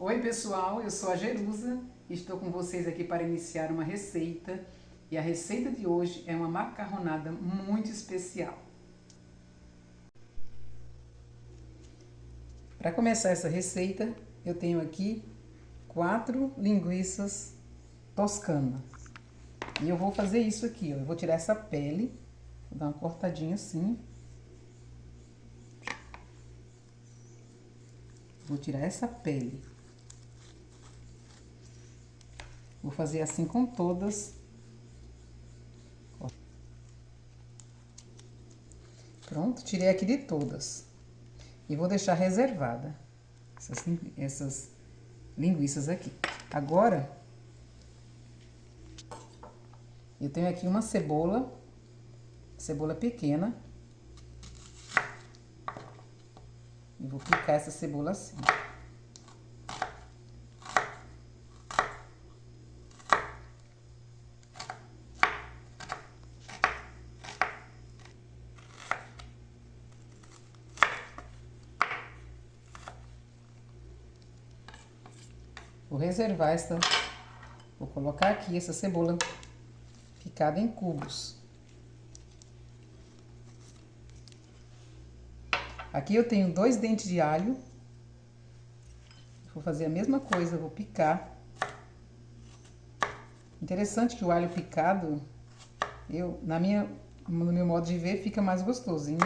Oi pessoal, eu sou a Jerusa e estou com vocês aqui para iniciar uma receita. E a receita de hoje é uma macarronada muito especial. Para começar essa receita, eu tenho aqui 4 linguiças toscanas. E eu vou fazer isso aqui, ó. Eu vou tirar essa pele, vou dar uma cortadinha assim. Vou tirar essa pele. Vou fazer assim com todas. Pronto, tirei aqui de todas. E vou deixar reservada essas linguiças aqui. Agora, eu tenho aqui uma cebola pequena. E vou picar essa cebola assim. Vou reservar essa, vou colocar aqui essa cebola picada em cubos. Aqui eu tenho 2 dentes de alho. Vou fazer a mesma coisa, vou picar. Interessante que o alho picado, no meu modo de ver, fica mais gostosinho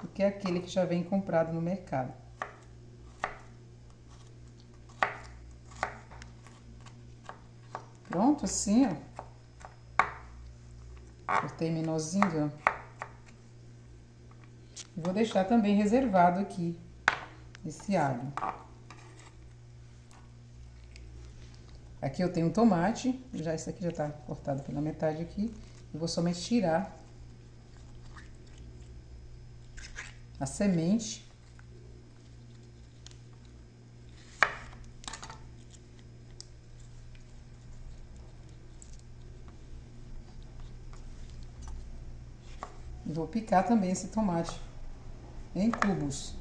do que aquele que já vem comprado no mercado. Pronto, assim, ó. Cortei menorzinho, ó. Vou deixar também reservado aqui esse alho. Aqui eu tenho um tomate, esse aqui já tá cortado pela metade aqui. Eu vou somente tirar a semente. E vou picar também esse tomate em cubos.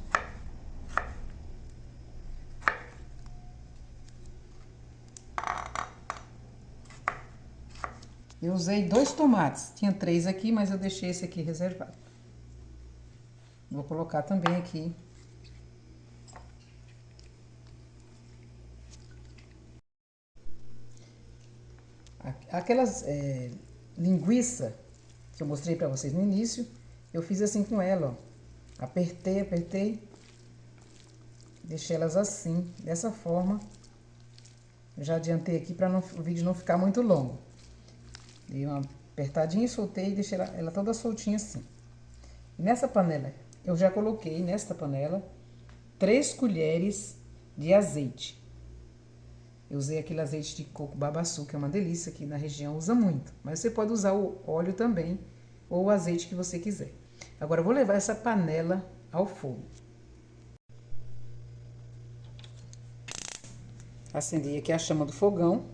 Eu usei 2 tomates, tinha 3 aqui, mas eu deixei esse aqui reservado. Vou colocar também aqui. Aquelas linguiça que eu mostrei pra vocês no início, eu fiz assim com ela, ó. Apertei, deixei elas assim, dessa forma. Eu já adiantei aqui para o vídeo não ficar muito longo. Dei uma apertadinha e soltei e deixei ela toda soltinha assim. E nessa panela, eu já coloquei nesta panela 3 colheres de azeite. Eu usei aquele azeite de coco babaçu, que é uma delícia, aqui na região usa muito. Mas você pode usar o óleo também, ou o azeite que você quiser. Agora, eu vou levar essa panela ao fogo. Acendi aqui a chama do fogão.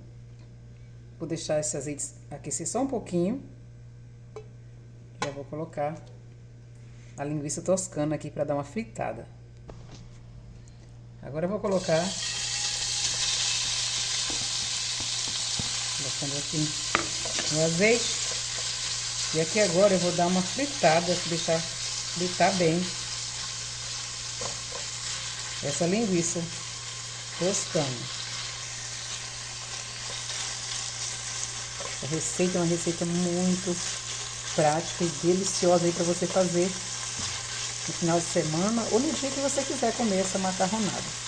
Vou deixar esse azeite aquecer só um pouquinho. Já vou colocar a linguiça toscana aqui para dar uma fritada. Agora eu vou colocar... Colocando aqui no azeite. E aqui agora eu vou dar uma fritada, deixar fritar bem essa linguiça toscana. A receita é uma receita muito prática e deliciosa aí para você fazer no final de semana ou no dia que você quiser comer essa macarronada.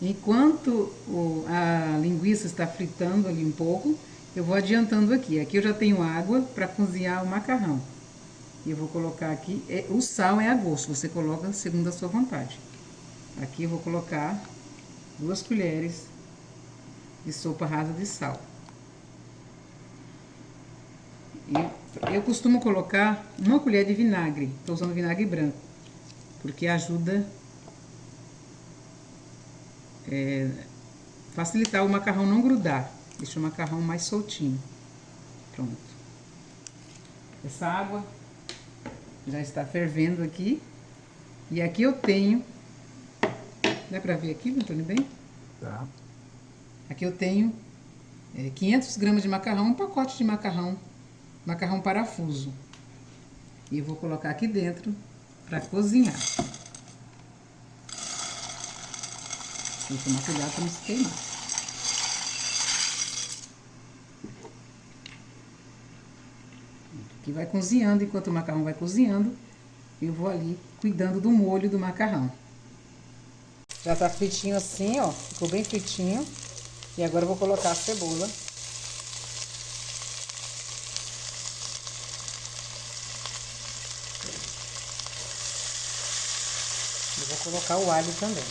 Enquanto a linguiça está fritando ali um pouco, eu vou adiantando aqui. Aqui eu já tenho água para cozinhar o macarrão. E eu vou colocar aqui, o sal é a gosto, você coloca segundo a sua vontade. Aqui eu vou colocar 2 colheres de sopa rasa de sal. E eu costumo colocar 1 colher de vinagre, estou usando vinagre branco, porque ajuda facilitar o macarrão não grudar, deixa o macarrão mais soltinho. Pronto. Essa água já está fervendo aqui. E aqui eu tenho... Dá pra ver aqui, Antônio, bem? Tá. Aqui eu tenho 500 gramas de macarrão, um pacote de macarrão parafuso. E eu vou colocar aqui dentro pra cozinhar. Vou tomar cuidado pra não se queimar. Aqui vai cozinhando, enquanto o macarrão vai cozinhando, eu vou ali cuidando do molho do macarrão. Já tá fritinho assim, ó, ficou bem fritinho. E agora eu vou colocar a cebola. E vou colocar o alho também.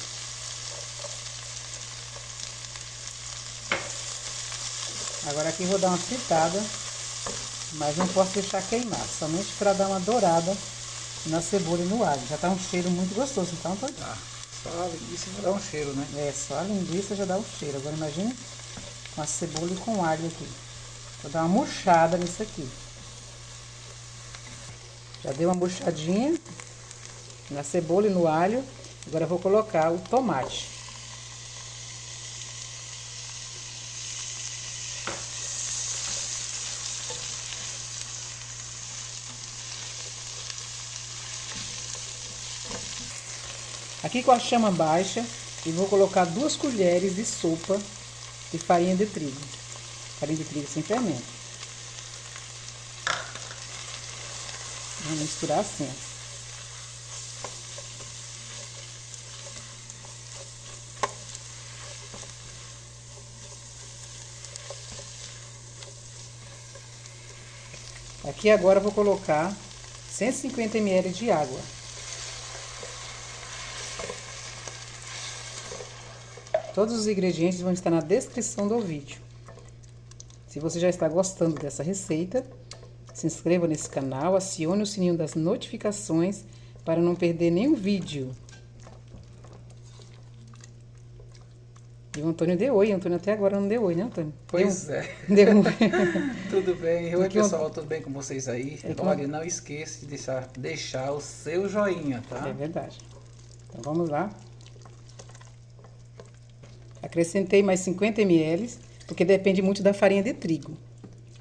Agora aqui eu vou dar uma fritada, mas não posso deixar queimar, somente para dar uma dourada na cebola e no alho. Já tá um cheiro muito gostoso, então tô... Tá. Só a linguiça já dá um cheiro, né? É, só a linguiça já dá o cheiro. Agora imagine com a cebola e com o alho aqui. Vou dar uma murchada nisso aqui. Já dei uma murchadinha na cebola e no alho. Agora eu vou colocar o tomate. Aqui com a chama baixa, e vou colocar 2 colheres de sopa de farinha de trigo. Farinha de trigo sem fermento. Vou misturar assim, ó. Aqui agora eu vou colocar 150 ml de água. Todos os ingredientes vão estar na descrição do vídeo. Se você já está gostando dessa receita, se inscreva nesse canal, acione o sininho das notificações para não perder nenhum vídeo. E o Antônio deu oi. O Antônio até agora não deu oi, né, Antônio? Pois é. Deu um... Tudo bem. Oi, Porque pessoal, tudo bem com vocês aí? Olha, não esqueça de deixar o seu joinha, tá? É verdade. Então vamos lá. Acrescentei mais 50 ml, porque depende muito da farinha de trigo.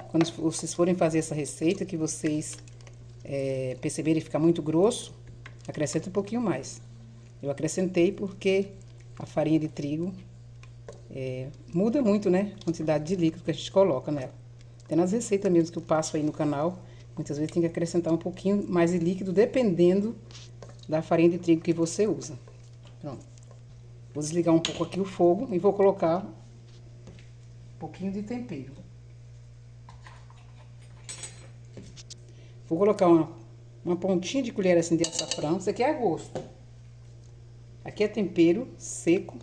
Quando vocês forem fazer essa receita, que vocês perceberem ficar muito grosso, acrescenta um pouquinho mais. Eu acrescentei porque a farinha de trigo muda muito, né? A quantidade de líquido que a gente coloca nela. Até nas receitas mesmo que eu passo aí no canal, muitas vezes tem que acrescentar um pouquinho mais de líquido, dependendo da farinha de trigo que você usa. Pronto. Vou desligar um pouco aqui o fogo e vou colocar um pouquinho de tempero. Vou colocar uma pontinha de colher assim de açafrão. Isso aqui é a gosto. Aqui é tempero seco.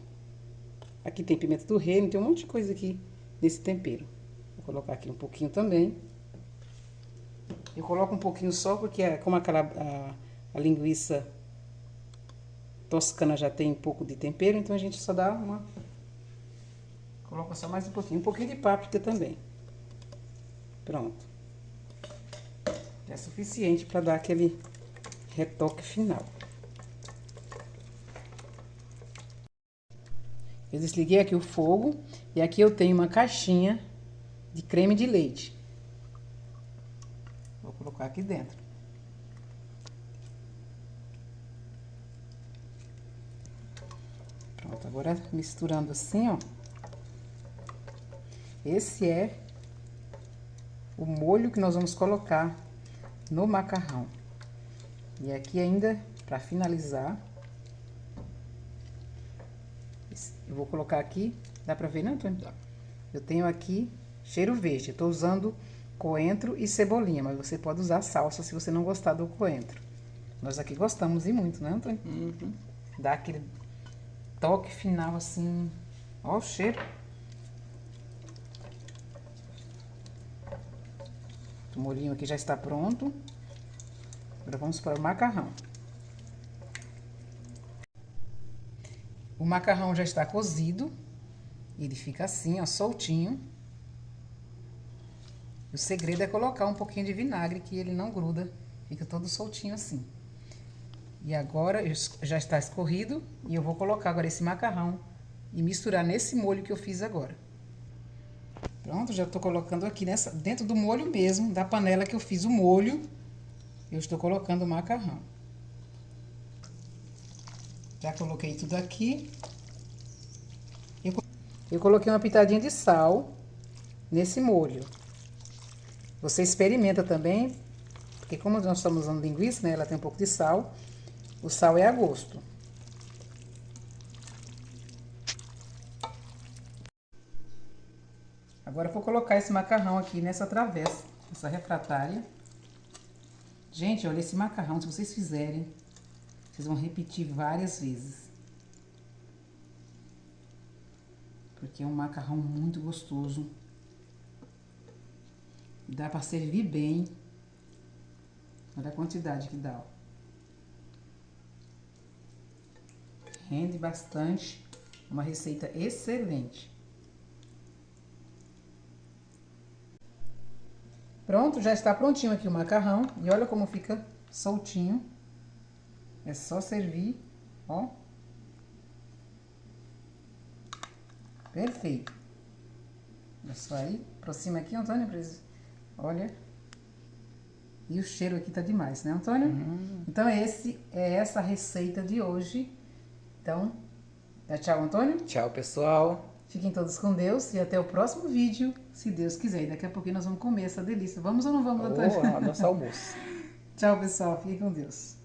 Aqui tem pimenta do reino, tem um monte de coisa aqui nesse tempero. Vou colocar aqui um pouquinho também. Eu coloco um pouquinho só porque como a linguiça toscana já tem um pouco de tempero, então a gente só dá uma... Coloca só mais um pouquinho de páprica também. Pronto. Já é suficiente para dar aquele retoque final. Eu desliguei aqui o fogo e aqui eu tenho uma caixinha de creme de leite. Vou colocar aqui dentro. Pronto, agora misturando assim, ó. Esse é o molho que nós vamos colocar no macarrão. E aqui ainda, para finalizar, eu vou colocar aqui, dá pra ver, né, Antônio? Dá. Eu tenho aqui cheiro verde, eu tô usando coentro e cebolinha, mas você pode usar salsa se você não gostar do coentro. Nós aqui gostamos e muito, né, Antônio? Uhum. Dá aquele toque final assim, ó o cheiro. O molhinho aqui já está pronto. Agora vamos para o macarrão. O macarrão já está cozido. Ele fica assim, ó, soltinho. O segredo é colocar um pouquinho de vinagre, que ele não gruda. Fica todo soltinho assim. E agora já está escorrido e eu vou colocar agora esse macarrão e misturar nesse molho que eu fiz agora. Pronto, já estou colocando aqui dentro do molho mesmo, da panela que eu fiz o molho, eu estou colocando o macarrão. Já coloquei tudo aqui. Eu coloquei uma pitadinha de sal nesse molho. Você experimenta também, porque como nós estamos usando linguiça, né, ela tem um pouco de sal. O sal é a gosto. Agora eu vou colocar esse macarrão aqui nessa travessa, essa refratária. Gente, olha, esse macarrão, se vocês fizerem, vocês vão repetir várias vezes. Porque é um macarrão muito gostoso. Dá pra servir bem. Olha a quantidade que dá, ó. Rende bastante. Uma receita excelente. Pronto, já está prontinho aqui o macarrão. E olha como fica soltinho. É só servir, ó. Perfeito. É só aí. Aproxima aqui, Antônio. Olha. E o cheiro aqui tá demais, né, Antônio? Então, é essa receita de hoje. Então, dá tchau, Antônio. Tchau, pessoal. Fiquem todos com Deus e até o próximo vídeo, se Deus quiser. E daqui a pouquinho nós vamos comer essa delícia. Vamos ou não vamos, Antônio? Nosso almoço. Tchau, pessoal. Fiquem com Deus.